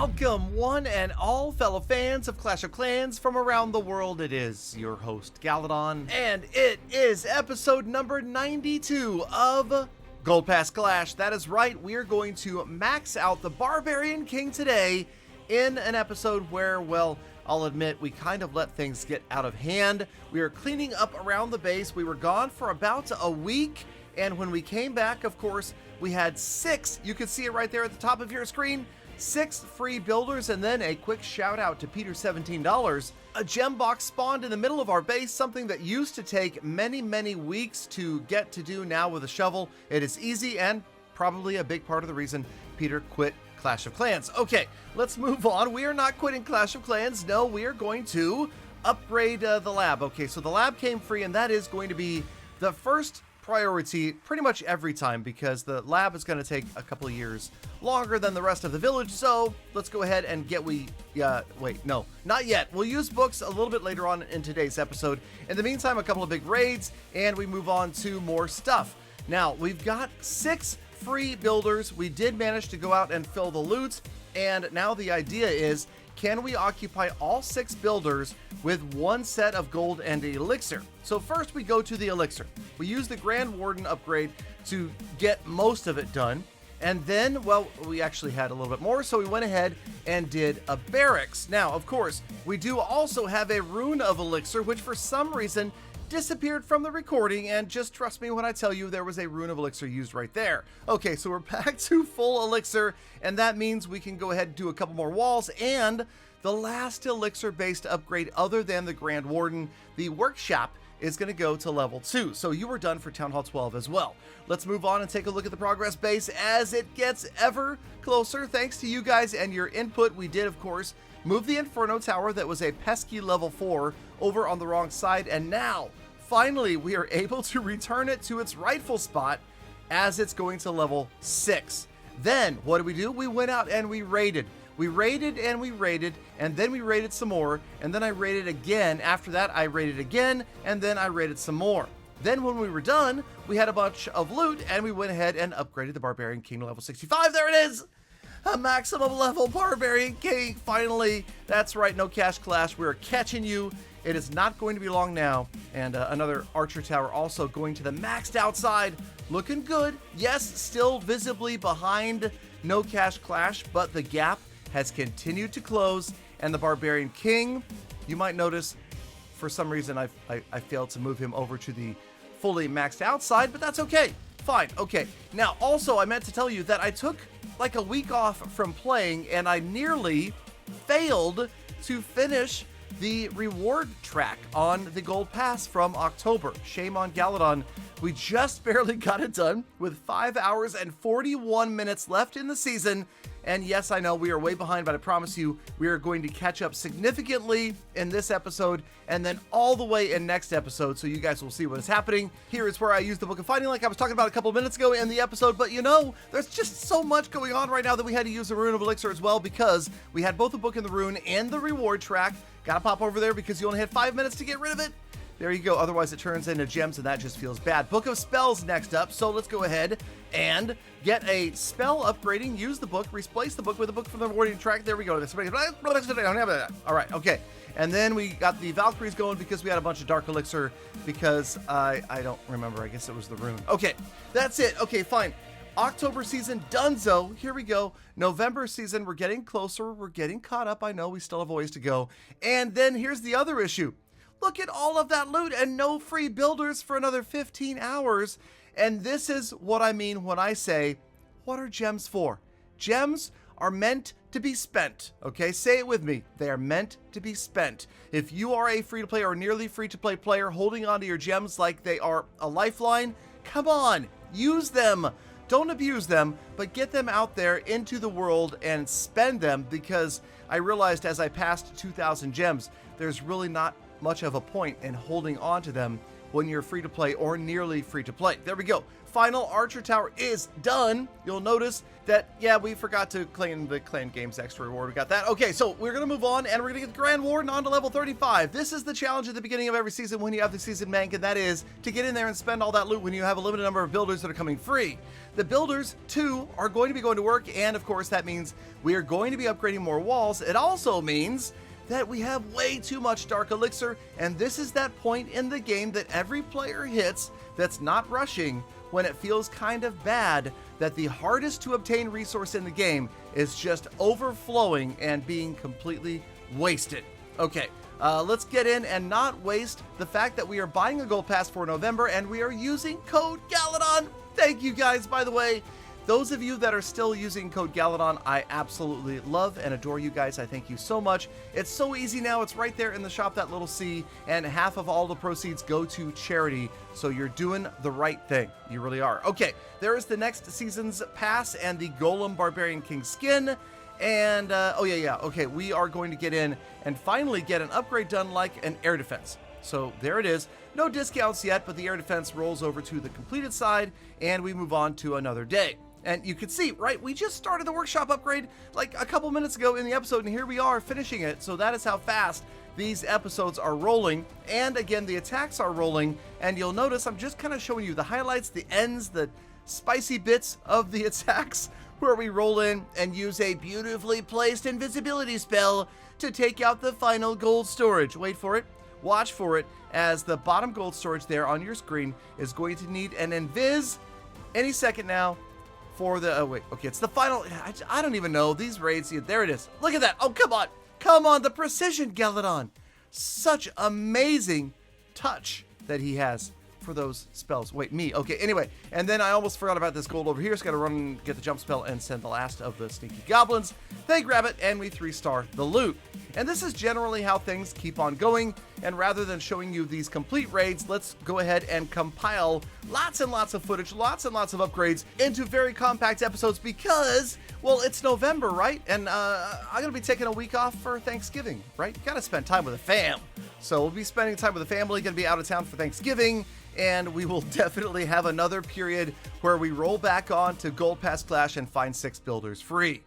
Welcome, one and all fellow fans of Clash of Clans from around the world. It is your host, Galadon, and it is episode number 92 of Gold Pass Clash. That is right, we are going to max out the Barbarian King today in an episode where, well, I'll admit we kind of let things get out of hand. We are cleaning up around the base. We were gone for about a week, and when we came back, of course, we had 6, you can see it right there at the top of your screen, 6 free builders, and then a quick shout out to Peter $17. A gem box spawned in the middle of our base, something that used to take many weeks to get to do now with a shovel. It is easy and probably a big part of the reason Peter quit Clash of Clans. Okay, let's move on. We are not quitting Clash of Clans. No, we are going to upgrade the lab. Okay, so the lab came free, and that is going to be the first priority pretty much every time because the lab is going to take a couple of years longer than the rest of the village. So let's go ahead and wait, no, not yet. We'll use books a little bit later on in today's episode. In the meantime, a couple of big raids and we move on to more stuff. Now we've got 6 free builders. We did manage to go out and fill the loot, and now the idea is, can we occupy all 6 builders with 1 set of gold and elixir? So first we go to the elixir. We use the Grand Warden upgrade to get most of it done. And then, well, we actually had a little bit more, so we went ahead and did a barracks. Now, of course, we do also have a rune of elixir, which for some reason disappeared from the recording, and just trust me when I tell you there was a rune of elixir used right there. Okay, so we're back to full elixir, and that means we can go ahead and do a couple more walls, and the last elixir based upgrade other than the Grand Warden, the workshop, is going to go to level 2. So you were done for Town Hall 12 as well. Let's move on and take a look at the progress base as it gets ever closer. Thanks to you guys and your input, we did, of course, move the Inferno Tower that was a pesky level 4 over on the wrong side, and now finally, we are able to return it to its rightful spot as it's going to level 6. Then, what did we do? We went out and we raided. We raided and we raided, and then we raided some more, and then I raided again. After that, I raided again, and then I raided some more. Then when we were done, we had a bunch of loot, and we went ahead and upgraded the Barbarian King to level 65. There it is! A maximum level Barbarian King, finally. That's right, no cash clash. We're catching you. It is not going to be long now. And another archer tower also going to the maxed outside. Looking good. Yes, still visibly behind no cash clash, but the gap has continued to close. And the Barbarian King, you might notice, for some reason I failed to move him over to the fully maxed outside, but that's okay. Fine, okay. Now, also, I meant to tell you that I took like a week off from playing, and I nearly failed to finish the reward track on the Gold Pass from October. Shame on Galadon. We just barely got it done with 5 hours and 41 minutes left in the season. And yes, I know we are way behind, but I promise you we are going to catch up significantly in this episode and then all the way in next episode, so you guys will see what is happening. Here is where I use the Book of Fighting like I was talking about a couple of minutes ago in the episode, but you know, there's just so much going on right now that we had to use the Rune of Elixir as well, because we had both the book and the rune and the reward track. Gotta pop over there because you only had 5 minutes to get rid of it. There you go, otherwise it turns into gems and that just feels bad. Book of Spells next up, so let's go ahead and get a spell upgrading. Use the book, replace the book with a book from the rewarding track. There we go. All right, okay. And then we got the Valkyries going because we had a bunch of Dark Elixir because I don't remember. I guess it was the rune. Okay, that's it. Okay, fine. October season, donezo. Here we go. November season, we're getting closer. We're getting caught up. I know we still have a ways to go. And then here's the other issue. Look at all of that loot and no free builders for another 15 hours. And this is what I mean when I say, what are gems for? Gems are meant to be spent. Okay, say it with me. They are meant to be spent. If you are a free-to-play or nearly free-to-play player holding on to your gems like they are a lifeline, come on, use them. Don't abuse them, but get them out there into the world and spend them, because I realized as I passed 2,000 gems, there's really not much of a point in holding on to them when you're free to play or nearly free to play. There we go. final Archer Tower is done. You'll notice that, yeah, we forgot to claim the Clan Games extra reward. We got that. Okay, so we're going to move on, and we're going to get the Grand Warden on to level 35. This is the challenge at the beginning of every season when you have the season bank, and that is to get in there and spend all that loot when you have a limited number of builders that are coming free. The builders, too, are going to be going to work, and of course that means we are going to be upgrading more walls. It also means that we have way too much Dark Elixir, and this is that point in the game that every player hits that's not rushing when it feels kind of bad that the hardest to obtain resource in the game is just overflowing and being completely wasted. Okay, let's get in and not waste the fact that we are buying a gold pass for November and we are using code Galadon. Thank you guys, by the way. Those of you that are still using code Galadon, I absolutely love and adore you guys. I thank you so much. It's so easy now. It's right there in the shop, that little C, and half of all the proceeds go to charity. So you're doing the right thing. You really are. Okay, there is the next season's pass and the Golem Barbarian King skin. And, okay, we are going to get in and finally get an upgrade done like an air defense. So there it is. No discounts yet, but the air defense rolls over to the completed side and we move on to another day. And you can see, right, we just started the workshop upgrade like a couple minutes ago in the episode, and here we are finishing it. So that is how fast these episodes are rolling. And again, the attacks are rolling. And you'll notice I'm just kind of showing you the highlights, the ends, the spicy bits of the attacks, where we roll in and use a beautifully placed invisibility spell to take out the final gold storage. Wait for it. Watch for it, as the bottom gold storage there on your screen is going to need an invis any second now. For the, it's the final, I don't even know, these raids, there it is. Look at that, oh, come on, the precision Galadon. Such amazing touch that he has for those spells. Okay, anyway, and then I almost forgot about this gold over here, so gotta run and get the jump spell and send the last of the sneaky goblins. They grab it, and we 3-star the loot. And this is generally how things keep on going, and rather than showing you these complete raids, let's go ahead and compile lots and lots of footage, lots and lots of upgrades into very compact episodes because, well, it's November, right? And I'm gonna be taking a week off for Thanksgiving, right? Gotta spend time with the fam. So we'll be spending time with the family, gonna be out of town for Thanksgiving, and we will definitely have another period where we roll back on to Gold Pass Clash and find 6 builders free.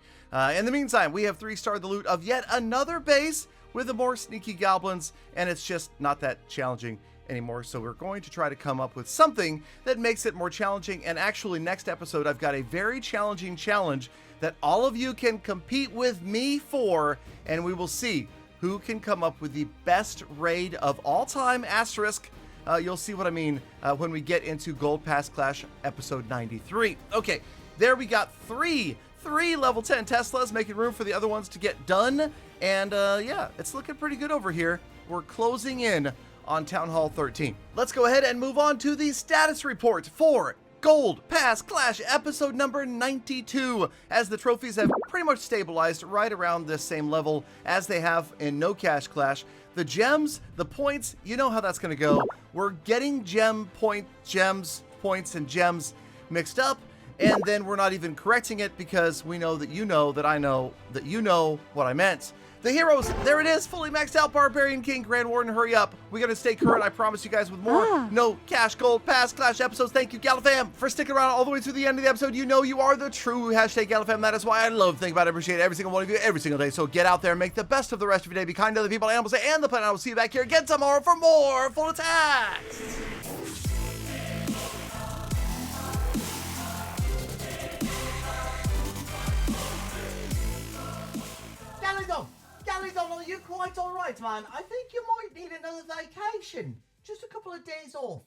In the meantime, we have 3-starred the loot of yet another base with the more sneaky goblins, and it's just not that challenging anymore. So we're going to try to come up with something that makes it more challenging. And actually, next episode, I've got a very challenging challenge that all of you can compete with me for, and we will see who can come up with the best raid of all time, asterisk. You'll see what I mean when we get into Gold Pass Clash episode 93. Okay, there we got three level 10 Teslas, making room for the other ones to get done. And yeah, it's looking pretty good over here. We're closing in on Town Hall 13. Let's go ahead and move on to the status report for Gold Pass Clash episode number 92, as the trophies have pretty much stabilized right around this same level as they have in No Cash Clash. The gems, the points, you know how that's going to go. We're getting points and gems mixed up, and then we're not even correcting it because we know that you know that I know that you know what I meant. The heroes, there it is, fully maxed out Barbarian King, Grand Warden, hurry up. We gotta stay current, I promise you guys, with more No Cash Gold Pass Clash episodes. Thank you, Galafam, for sticking around all the way through the end of the episode. You know you are the true hashtag Galafam. That is why I love, think about, appreciate every single one of you every single day. So get out there and make the best of the rest of your day. Be kind to other people, animals, and the planet. I will see you back here again tomorrow for more full attacks. Galadon, are you quite alright, man? I think you might need another vacation. Just a couple of days off.